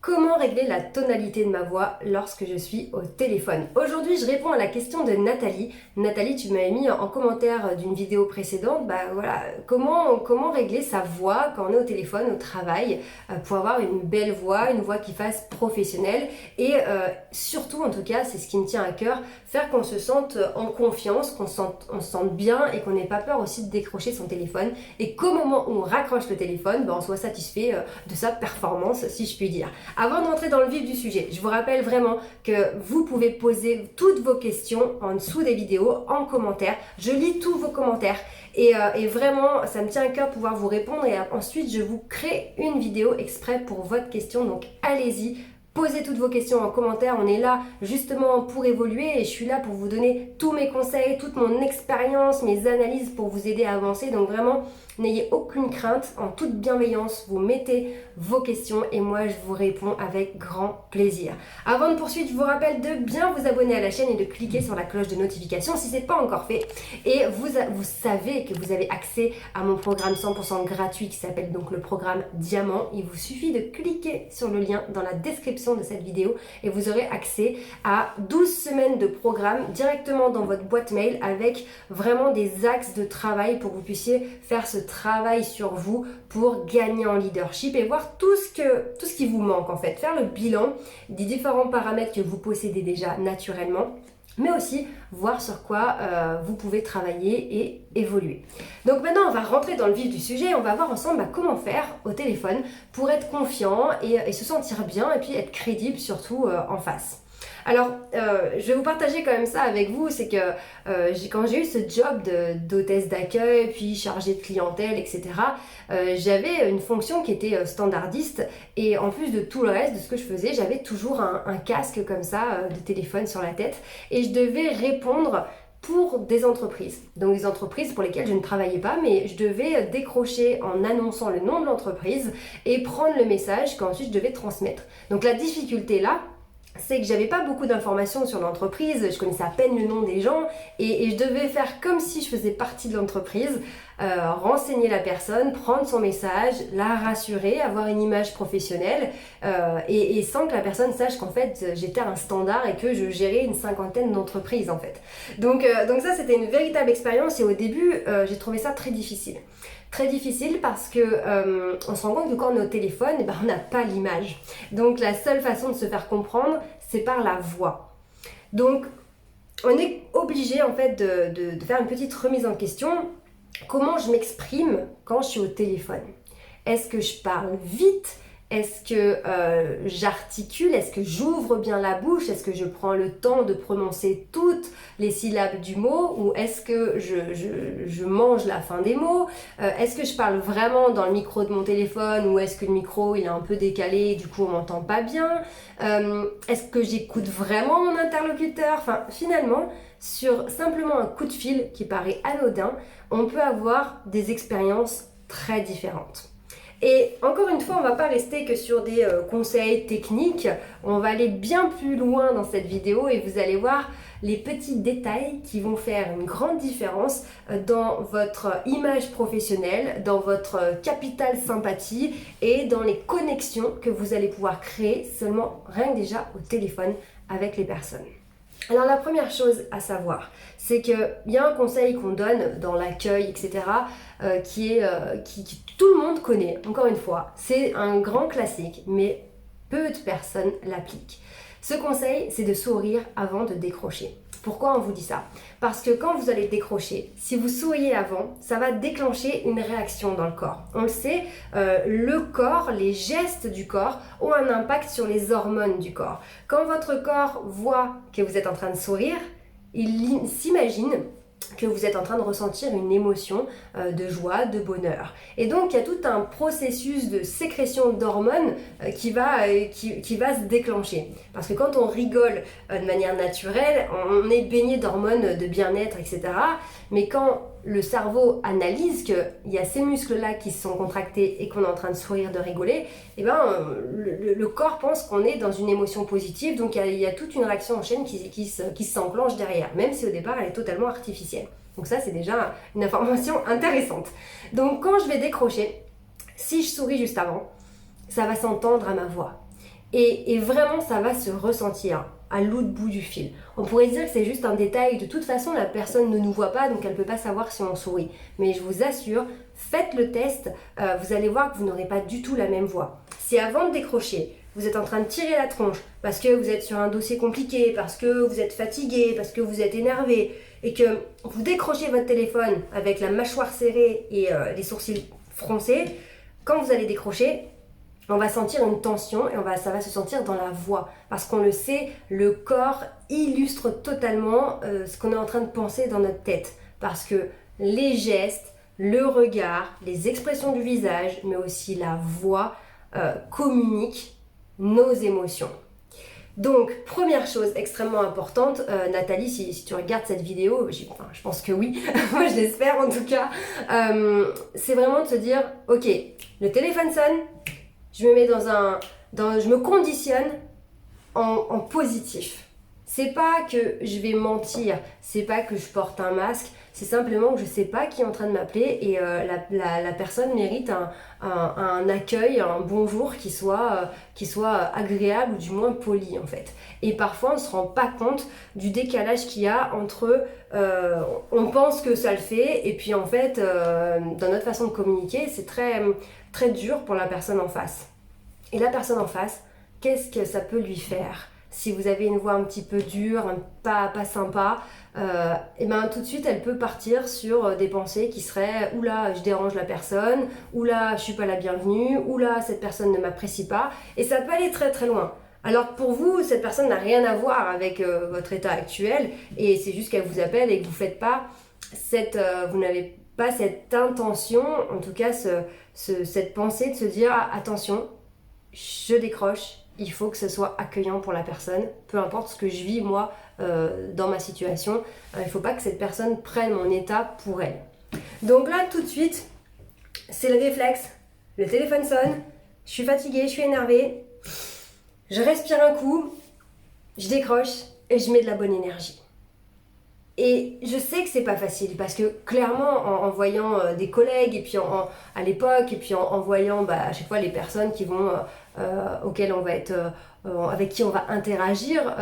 Comment régler la tonalité de ma voix lorsque je suis au téléphone? Aujourd'hui, je réponds à la question de Nathalie. Nathalie, tu m'avais mis en commentaire d'une vidéo précédente, voilà, comment régler sa voix quand on est au téléphone, au travail, pour avoir une belle voix, une voix qui fasse professionnelle et surtout, en tout cas, c'est ce qui me tient à cœur, faire qu'on se sente en confiance, on se sente bien et qu'on n'ait pas peur aussi de décrocher son téléphone et qu'au moment où on raccroche le téléphone, on soit satisfait de sa performance, si je puis dire. Avant d'entrer dans le vif du sujet, je vous rappelle vraiment que vous pouvez poser toutes vos questions en dessous des vidéos, en commentaire. Je lis tous vos commentaires et vraiment, ça me tient à cœur de pouvoir vous répondre et ensuite, je vous crée une vidéo exprès pour votre question. Donc, allez-y. Posez toutes vos questions en commentaire, on est là justement pour évoluer et je suis là pour vous donner tous mes conseils, toute mon expérience, mes analyses pour vous aider à avancer. Donc vraiment, n'ayez aucune crainte, en toute bienveillance, vous mettez vos questions et moi je vous réponds avec grand plaisir. Avant de poursuivre, je vous rappelle de bien vous abonner à la chaîne et de cliquer sur la cloche de notification si ce n'est pas encore fait. Et vous savez que vous avez accès à mon programme 100% gratuit qui s'appelle donc le programme Diamant. Il vous suffit de cliquer sur le lien dans la description de cette vidéo et vous aurez accès à 12 semaines de programme directement dans votre boîte mail avec vraiment des axes de travail pour que vous puissiez faire ce travail sur vous pour gagner en leadership et voir tout ce qui vous manque en fait, faire le bilan des différents paramètres que vous possédez déjà naturellement, mais aussi voir sur quoi vous pouvez travailler et évoluer. Donc maintenant, on va rentrer dans le vif du sujet, on va voir ensemble comment faire au téléphone pour être confiant et se sentir bien et puis être crédible surtout en face. Alors, je vais vous partager quand même ça avec vous, c'est que quand j'ai eu ce job d'hôtesse d'accueil, puis chargée de clientèle, etc., j'avais une fonction qui était standardiste et en plus de tout le reste de ce que je faisais, j'avais toujours un casque comme ça de téléphone sur la tête et je devais répondre pour des entreprises. Donc des entreprises pour lesquelles je ne travaillais pas, mais je devais décrocher en annonçant le nom de l'entreprise et prendre le message qu'ensuite je devais transmettre. Donc la difficulté là, c'est que j'avais pas beaucoup d'informations sur l'entreprise, je connaissais à peine le nom des gens et je devais faire comme si je faisais partie de l'entreprise, renseigner la personne, prendre son message, la rassurer, avoir une image professionnelle et sans que la personne sache qu'en fait j'étais un standard et que je gérais une cinquantaine d'entreprises en fait. Donc ça c'était une véritable expérience et au début j'ai trouvé ça très difficile. Très difficile parce que on se rend compte que quand on est au téléphone, on n'a pas l'image. Donc la seule façon de se faire comprendre, c'est par la voix. Donc on est obligé en fait de faire une petite remise en question. Comment je m'exprime quand je suis au téléphone? Est-ce que je parle vite? Est-ce que j'articule? Est-ce que j'ouvre bien la bouche? Est-ce que je prends le temps de prononcer toutes les syllabes du mot? Ou est-ce que je mange la fin des mots? Est-ce que je parle vraiment dans le micro de mon téléphone? Ou est-ce que le micro il est un peu décalé, du coup on m'entend pas bien? Est-ce que j'écoute vraiment mon interlocuteur? Enfin, finalement, sur simplement un coup de fil qui paraît anodin, on peut avoir des expériences très différentes. Et encore une fois, on ne va pas rester que sur des conseils techniques, on va aller bien plus loin dans cette vidéo et vous allez voir les petits détails qui vont faire une grande différence dans votre image professionnelle, dans votre capital sympathie et dans les connexions que vous allez pouvoir créer seulement rien que déjà au téléphone avec les personnes. Alors la première chose à savoir, c'est qu'il y a un conseil qu'on donne dans l'accueil, etc., qui tout le monde connaît, encore une fois. C'est un grand classique, mais peu de personnes l'appliquent. Ce conseil, c'est de sourire avant de décrocher. Pourquoi on vous dit ça? Parce que quand vous allez décrocher, si vous souriez avant, ça va déclencher une réaction dans le corps. On le sait, le corps, les gestes du corps ont un impact sur les hormones du corps. Quand votre corps voit que vous êtes en train de sourire, il s'imagine que vous êtes en train de ressentir une émotion de joie, de bonheur. Et donc, il y a tout un processus de sécrétion d'hormones qui va se déclencher. Parce que quand on rigole de manière naturelle, on est baigné d'hormones de bien-être, etc. Mais quand le cerveau analyse qu'il y a ces muscles-là qui se sont contractés et qu'on est en train de sourire, de rigoler, le corps pense qu'on est dans une émotion positive, donc il y a toute une réaction en chaîne qui s'enclenche derrière, même si au départ elle est totalement artificielle. Donc ça c'est déjà une information intéressante. Donc quand je vais décrocher, si je souris juste avant, ça va s'entendre à ma voix. Et vraiment, ça va se ressentir à l'autre bout du fil. On pourrait dire que c'est juste un détail, de toute façon la personne ne nous voit pas, donc elle ne peut pas savoir si on sourit. Mais je vous assure, faites le test, vous allez voir que vous n'aurez pas du tout la même voix. Si avant de décrocher, vous êtes en train de tirer la tronche parce que vous êtes sur un dossier compliqué, parce que vous êtes fatigué, parce que vous êtes énervé, et que vous décrochez votre téléphone avec la mâchoire serrée et les sourcils froncés, quand vous allez décrocher, on va sentir une tension et ça va se sentir dans la voix. Parce qu'on le sait, le corps illustre totalement ce qu'on est en train de penser dans notre tête. Parce que les gestes, le regard, les expressions du visage, mais aussi la voix communiquent nos émotions. Donc, première chose extrêmement importante, Nathalie, si tu regardes cette vidéo, je pense que oui, moi je l'espère en tout cas, c'est vraiment de se dire, ok, le téléphone sonne, je me mets je me conditionne en positif. C'est pas que je vais mentir, c'est pas que je porte un masque, c'est simplement que je sais pas qui est en train de m'appeler et la personne mérite un accueil, un bonjour qui soit agréable ou du moins poli en fait. Et parfois on se rend pas compte du décalage qu'il y a entre on pense que ça le fait et puis en fait dans notre façon de communiquer c'est très, très dur pour la personne en face. Et la personne en face, qu'est-ce que ça peut lui faire ? Si vous avez une voix un petit peu dure, pas sympa, et ben tout de suite elle peut partir sur des pensées qui seraient oula je dérange la personne, oula je suis pas la bienvenue, oula cette personne ne m'apprécie pas, et ça peut aller très très loin. Alors pour vous cette personne n'a rien à voir avec votre état actuel et c'est juste qu'elle vous appelle et que vous faites pas vous n'avez pas cette intention, en tout cas cette pensée de se dire ah, attention je décroche. Il faut que ce soit accueillant pour la personne, peu importe ce que je vis moi dans ma situation. Il ne faut pas que cette personne prenne mon état pour elle. Donc là, tout de suite, c'est le réflexe. Le téléphone sonne, je suis fatiguée, je suis énervée. Je respire un coup, je décroche et je mets de la bonne énergie. Et je sais que c'est pas facile parce que clairement en voyant des collègues et puis à l'époque et puis en voyant à chaque fois les personnes qui vont auxquelles on va être avec qui on va interagir,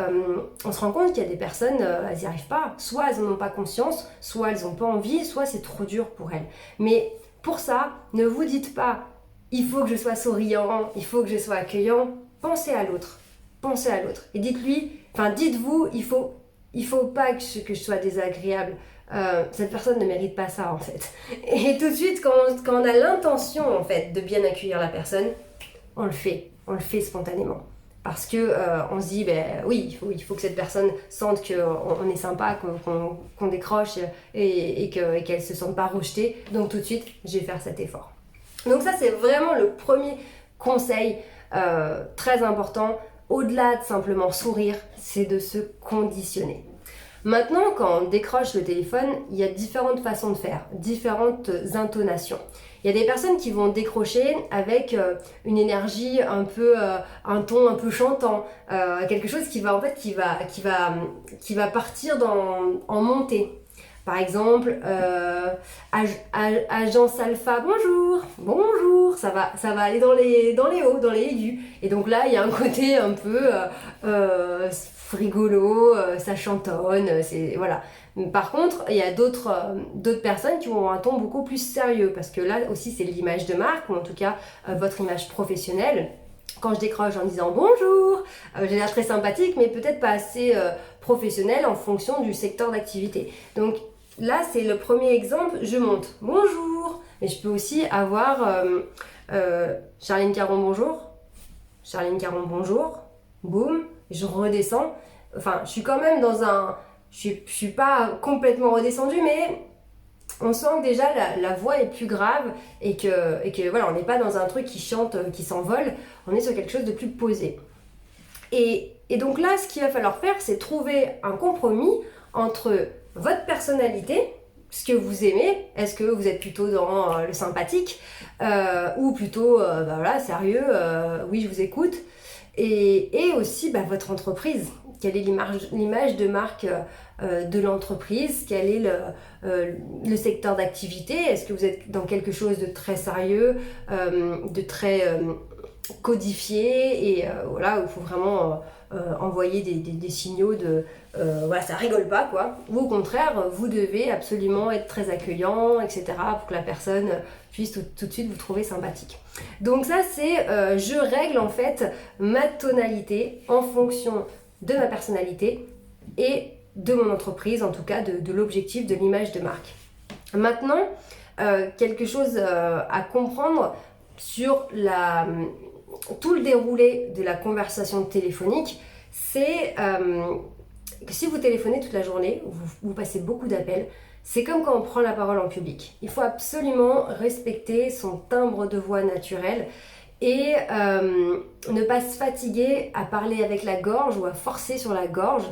on se rend compte qu'il y a des personnes elles n'y arrivent pas, soit elles n'en ont pas conscience, soit elles n'ont pas envie, soit c'est trop dur pour elles. Mais pour ça, ne vous dites pas il faut que je sois souriant, il faut que je sois accueillant, pensez à l'autre et dites-vous il faut pas que je sois désagréable. Cette personne ne mérite pas ça en fait. Et tout de suite, quand on a l'intention en fait de bien accueillir la personne, on le fait spontanément. Parce que on se dit, oui, il faut que cette personne sente qu'on est sympa, qu'on décroche et qu'elle se sente pas rejetée. Donc tout de suite, je vais faire cet effort. Donc ça, c'est vraiment le premier conseil très important. Au-delà de simplement sourire, c'est de se conditionner. Maintenant, quand on décroche le téléphone, il y a différentes façons de faire, différentes intonations. Il y a des personnes qui vont décrocher avec une énergie un un ton un peu chantant, quelque chose qui va partir en montée. Par exemple, agence alpha, bonjour, ça va aller dans les hauts, dans les aigus. Et donc là, il y a un côté un peu rigolo, ça chantonne, voilà. Par contre, il y a d'autres personnes qui ont un ton beaucoup plus sérieux, parce que là aussi, c'est l'image de marque, ou en tout cas, votre image professionnelle. Quand je décroche en disant bonjour, j'ai l'air très sympathique, mais peut-être pas assez professionnel en fonction du secteur d'activité. Donc là, c'est le premier exemple, je monte bonjour, mais je peux aussi avoir Charline Caron bonjour, boum, je redescends. Enfin, je suis quand même je suis pas complètement redescendue, mais on sent que déjà la voix est plus grave et que voilà, on n'est pas dans un truc qui chante, qui s'envole, on est sur quelque chose de plus posé. Et donc là, ce qu'il va falloir faire, c'est trouver un compromis entre votre personnalité, ce que vous aimez, est-ce que vous êtes plutôt dans le sympathique ou plutôt sérieux, oui je vous écoute, et aussi votre entreprise, quelle est l'image de marque de l'entreprise, quel est le secteur d'activité, est-ce que vous êtes dans quelque chose de très sérieux, de très codifié et voilà, où il faut vraiment envoyer des signaux de voilà, ça rigole pas quoi. Ou au contraire, vous devez absolument être très accueillant, etc. pour que la personne puisse tout de suite vous trouver sympathique. Donc ça c'est, je règle en fait ma tonalité en fonction de ma personnalité et de mon entreprise, en tout cas de l'objectif, de l'image de marque. Maintenant, quelque chose à comprendre sur tout le déroulé de la conversation téléphonique, c'est que si vous téléphonez toute la journée, vous passez beaucoup d'appels, c'est comme quand on prend la parole en public. Il faut absolument respecter son timbre de voix naturel et ne pas se fatiguer à parler avec la gorge ou à forcer sur la gorge.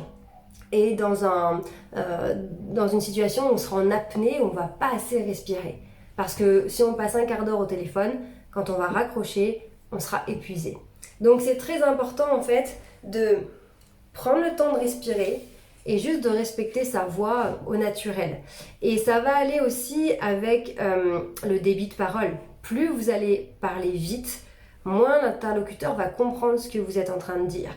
Et dans une situation où on sera en apnée, on ne va pas assez respirer. Parce que si on passe un quart d'heure au téléphone, quand on va raccrocher, on sera épuisé. Donc c'est très important en fait de prendre le temps de respirer et juste de respecter sa voix au naturel. Et ça va aller aussi avec le débit de parole. Plus vous allez parler vite, moins l'interlocuteur va comprendre ce que vous êtes en train de dire.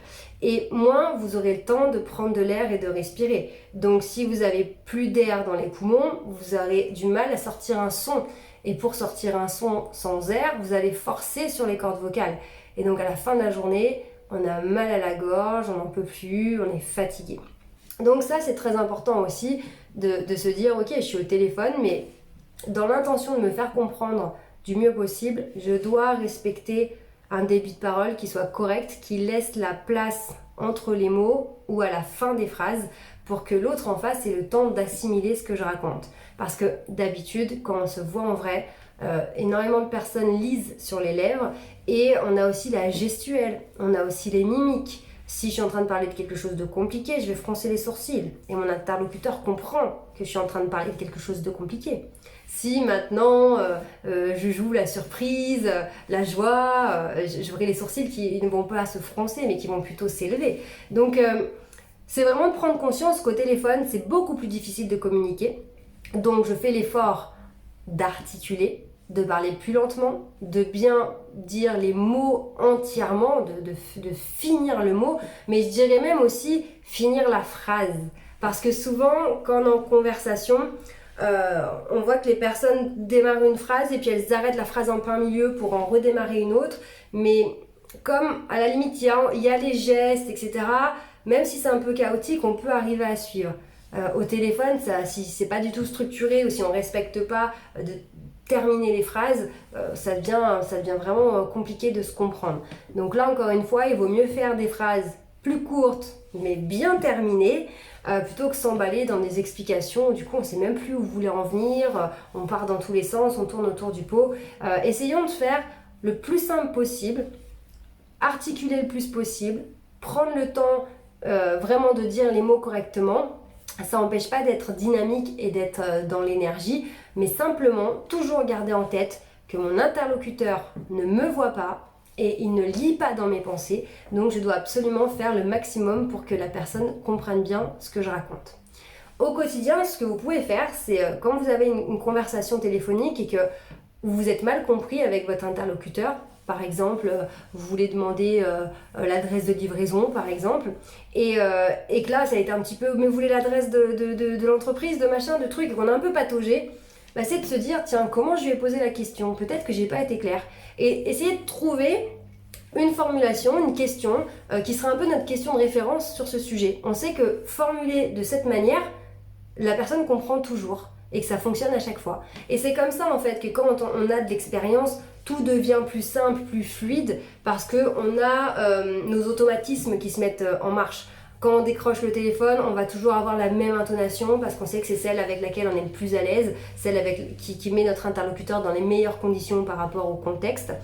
Et moins vous aurez le temps de prendre de l'air et de respirer. Donc si vous avez plus d'air dans les poumons, vous aurez du mal à sortir un son. Et pour sortir un son sans air, vous allez forcer sur les cordes vocales. Et donc à la fin de la journée, on a mal à la gorge, on n'en peut plus, on est fatigué. Donc ça c'est très important aussi de se dire ok, je suis au téléphone, mais dans l'intention de me faire comprendre du mieux possible, je dois respecter un débit de parole qui soit correct, qui laisse la place entre les mots ou à la fin des phrases pour que l'autre en face ait le temps d'assimiler ce que je raconte. Parce que d'habitude, quand on se voit en vrai, énormément de personnes lisent sur les lèvres et on a aussi la gestuelle, on a aussi les mimiques. Si je suis en train de parler de quelque chose de compliqué, je vais froncer les sourcils et mon interlocuteur comprend que je suis en train de parler de quelque chose de compliqué. Si maintenant je joue la surprise, la joie, j'aurai les sourcils qui ne vont pas se froncer mais qui vont plutôt s'élever. Donc c'est vraiment de prendre conscience qu'au téléphone c'est beaucoup plus difficile de communiquer. Donc je fais l'effort d'articuler, de parler plus lentement, de bien dire les mots entièrement, de finir le mot, mais je dirais même aussi finir la phrase. Parce que souvent, quand on est en conversation, on voit que les personnes démarrent une phrase et puis elles arrêtent la phrase en plein milieu pour en redémarrer une autre. Mais comme à la limite, il y a les gestes, etc., même si c'est un peu chaotique, on peut arriver à suivre. Au téléphone, si c'est pas du tout structuré ou si on respecte pas de terminer les phrases, ça devient vraiment compliqué de se comprendre. Donc là, encore une fois, il vaut mieux faire des phrases plus courtes mais bien terminées plutôt que s'emballer dans des explications. Du coup, on sait même plus où vous voulez en venir, on part dans tous les sens, on tourne autour du pot. Essayons de faire le plus simple possible, articuler le plus possible, prendre le temps vraiment de dire les mots correctement. Ça n'empêche pas d'être dynamique et d'être dans l'énergie, mais simplement toujours garder en tête que mon interlocuteur ne me voit pas et il ne lit pas dans mes pensées, donc je dois absolument faire le maximum pour que la personne comprenne bien ce que je raconte. Au quotidien, ce que vous pouvez faire, c'est quand vous avez une conversation téléphonique et que vous êtes mal compris avec votre interlocuteur, par exemple, vous voulez demander l'adresse de livraison, par exemple, et que là, ça a été un petit peu, mais vous voulez l'adresse de l'entreprise, de machin, de trucs, et qu'on a un peu pataugé, bah, c'est de se dire, tiens, comment je lui ai posé la question? Peut-être que j'ai pas été claire. Et essayer de trouver une formulation, une question, qui sera un peu notre question de référence sur ce sujet. On sait que formuler de cette manière, la personne comprend toujours et que ça fonctionne à chaque fois. Et c'est comme ça en fait que quand on a de l'expérience, tout devient plus simple, plus fluide parce qu'on a nos automatismes qui se mettent en marche. Quand on décroche le téléphone, on va toujours avoir la même intonation parce qu'on sait que c'est celle avec laquelle on est le plus à l'aise, celle qui met notre interlocuteur dans les meilleures conditions par rapport au contexte.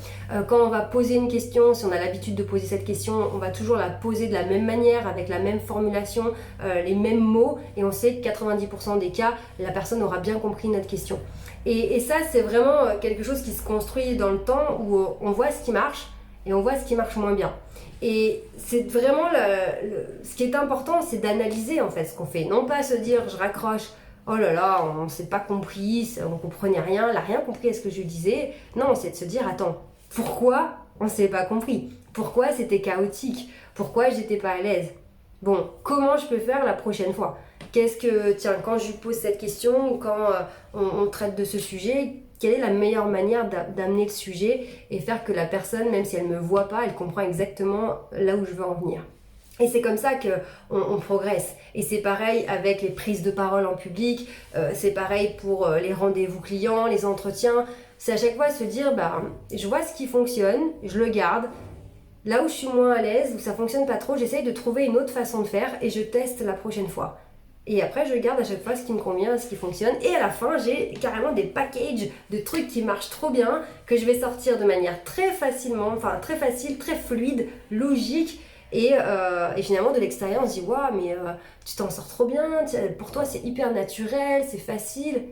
Quand on va poser une question, si on a l'habitude de poser cette question, on va toujours la poser de la même manière, avec la même formulation, les mêmes mots, et on sait que 90% des cas, la personne aura bien compris notre question. Et ça, c'est vraiment quelque chose qui se construit dans le temps où on voit ce qui marche et on voit ce qui marche moins bien. Et c'est vraiment ce qui est important, c'est d'analyser en fait ce qu'on fait. Non pas se dire je raccroche, oh là là, on ne s'est pas compris, on ne comprenait rien, elle n'a rien compris à ce que je disais. Non, c'est de se dire attends, pourquoi On s'est pas compris. Pourquoi c'était chaotique? Pourquoi j'étais pas à l'aise? Bon, comment je peux faire la prochaine fois? Tiens, quand je lui pose cette question ou quand on traite de ce sujet, quelle est la meilleure manière d'amener le sujet et faire que la personne, même si elle me voit pas, elle comprend exactement là où je veux en venir. Et c'est comme ça qu'on progresse. Et c'est pareil avec les prises de parole en public, c'est pareil pour les rendez-vous clients, les entretiens. C'est à chaque fois se dire, je vois ce qui fonctionne, je le garde. Là où je suis moins à l'aise, où ça fonctionne pas trop, j'essaye de trouver une autre façon de faire et je teste la prochaine fois. Et après, je garde à chaque fois ce qui me convient, ce qui fonctionne. Et à la fin, j'ai carrément des packages de trucs qui marchent trop bien, que je vais sortir de manière très facilement, enfin très facile, très fluide, logique. Et finalement, de l'extérieur, on se dit, waouh, mais tu t'en sors trop bien, pour toi c'est hyper naturel, c'est facile.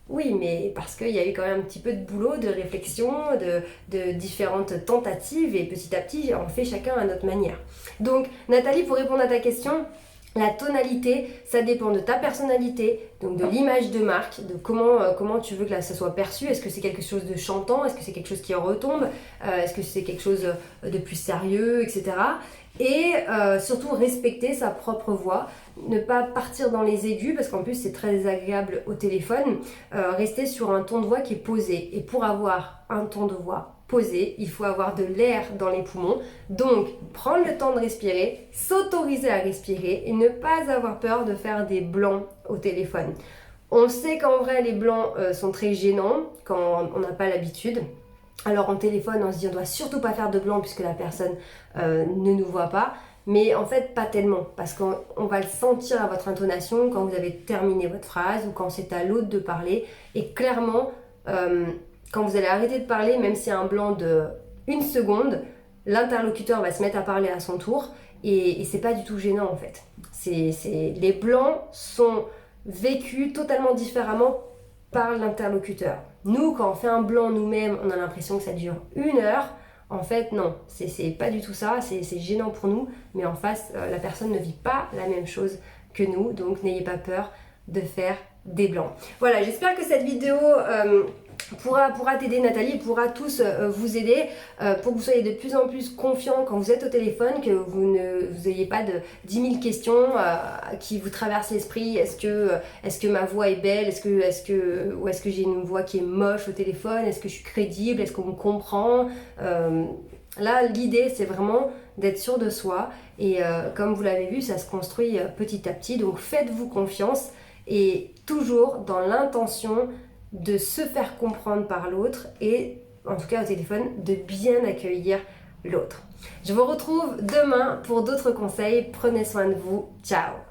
Oui, mais parce qu'il y a eu quand même un petit peu de boulot, de réflexion, de différentes tentatives, et petit à petit, on fait chacun à notre manière. Donc, Nathalie, pour répondre à ta question, la tonalité, ça dépend de ta personnalité, donc de l'image de marque, de comment tu veux que ça soit perçu. Est-ce que c'est quelque chose de chantant? Est-ce que c'est quelque chose qui retombe? Est-ce que c'est quelque chose de plus sérieux, etc. Et surtout respecter sa propre voix, ne pas partir dans les aigus parce qu'en plus c'est très désagréable au téléphone, rester sur un ton de voix qui est posé. Et pour avoir un ton de voix posé, il faut avoir de l'air dans les poumons. Donc prendre le temps de respirer, s'autoriser à respirer et ne pas avoir peur de faire des blancs au téléphone. On sait qu'en vrai les blancs sont très gênants quand on n'a pas l'habitude. Alors en téléphone, on se dit on doit surtout pas faire de blanc puisque la personne ne nous voit pas. Mais en fait, pas tellement, parce qu'on va le sentir à votre intonation quand vous avez terminé votre phrase ou quand c'est à l'autre de parler. Et clairement, quand vous allez arrêter de parler, même s'il y a un blanc de 1 seconde, l'interlocuteur va se mettre à parler à son tour et c'est pas du tout gênant en fait. Les blancs sont vécus totalement différemment par l'interlocuteur. Nous, quand on fait un blanc nous-mêmes, on a l'impression que ça dure 1 heure. En fait, non, c'est pas du tout ça, c'est gênant pour nous, mais en face, la personne ne vit pas la même chose que nous, donc n'ayez pas peur de faire des blancs. Voilà, j'espère que cette vidéo pourra t'aider, Nathalie, pourra tous vous aider pour que vous soyez de plus en plus confiants quand vous êtes au téléphone, que vous n'ayez pas de 10 000 questions qui vous traversent l'esprit. Est-ce que ma voix est belle? Ou est-ce que j'ai une voix qui est moche au téléphone? Est-ce que je suis crédible? Est-ce qu'on me comprend? Là, l'idée, c'est vraiment d'être sûr de soi et comme vous l'avez vu, ça se construit petit à petit. Donc faites-vous confiance et toujours dans l'intention de se faire comprendre par l'autre et, en tout cas au téléphone, de bien accueillir l'autre. Je vous retrouve demain pour d'autres conseils. Prenez soin de vous. Ciao!